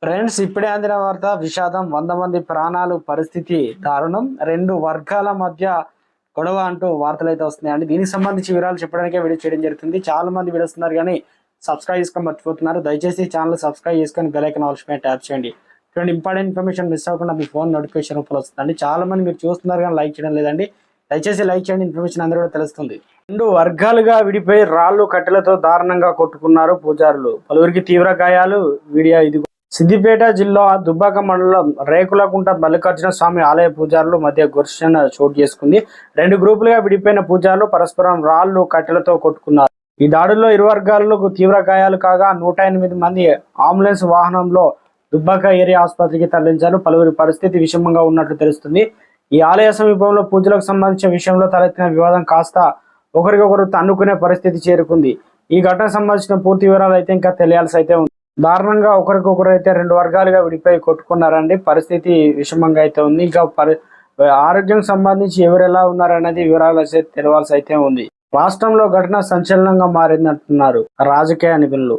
Friends, ఇప్పుడే అందిన వార్త విషాదం. 100 మంది ప్రాణాలు, పరిస్థితి దారుణం. రెండు వర్గాల మధ్య గొడవ అంటూ వార్తలు అయితే వస్తున్నాయండి. దీనికి సంబంధించి వివరాలు చెప్పడానికే వీడియో చేయడం జరుగుతుంది. చాలా మంది వీడియోస్తున్నారు కానీ సబ్స్క్రైబ్ చేసుకొని మర్చిపోతున్నారు. దయచేసి ఛానల్ సబ్స్క్రైబ్ చేసుకొని బెల్ ఐకాన్ ఆల్ పైన ట్యాప్ చేయండి. ఇటువంటి ఇంపార్టెంట్ ఇన్ఫర్మేషన్ మిస్ అవ్వకుండా మీ ఫోన్ నోటిఫికేషన్ రూపంలో వస్తుందండి. చాలా మంది మీరు చూస్తున్నారు కానీ లైక్ చేయడం లేదండి. దయచేసి లైక్ చేయండి, ఇన్ఫర్మేషన్ అందరూ కూడా తెలుస్తుంది. రెండు వర్గాలుగా విడిపోయి రాళ్లు కట్టెలతో దారుణంగా కొట్టుకున్నారు పూజారులు. పలువురికి తీవ్ర గాయాలు. వీడియో ఇది. సిద్దిపేట జిల్లా దుబ్బాక మండలం రేకులకుంట మల్లికార్జున స్వామి ఆలయ పూజారుల మధ్య ఘర్షణ చోటు చేసుకుంది. రెండు గ్రూపులుగా విడిపోయిన పూజారులు పరస్పరం రాళ్లు కట్టెలతో కొట్టుకున్నారు. ఈ దాడుల్లో ఇరు వర్గాలకు తీవ్ర గాయాలు కాగా 108 మంది అంబులెన్స్ వాహనంలో దుబ్బాక ఏరియా ఆసుపత్రికి తరలించారు. పలువురి పరిస్థితి విషమంగా ఉన్నట్లు తెలుస్తుంది. ఈ ఆలయ సమీపంలో పూజలకు సంబంధించిన విషయంలో తలెత్తిన వివాదం కాస్త ఒకరికొకరు తన్నుకునే పరిస్థితి చేరుకుంది. ఈ ఘటనకు సంబంధించిన పూర్తి వివరాలు అయితే ఇంకా తెలియాల్సి అయితే ఉంది. దారుణంగా ఒకరికొకరు అయితే రెండు వర్గాలుగా విడిపోయి కొట్టుకున్నారండి. పరిస్థితి విషమంగా అయితే ఉంది. ఇంకా ఆరోగ్యం సంబంధించి ఎవరెలా ఉన్నారనేది వివరాలు అయితే తెలవాల్సి అయితే ఉంది. రాష్ట్రంలో ఘటన సంచలనంగా మారిందంటున్నారు రాజకీయ నిపుణులు.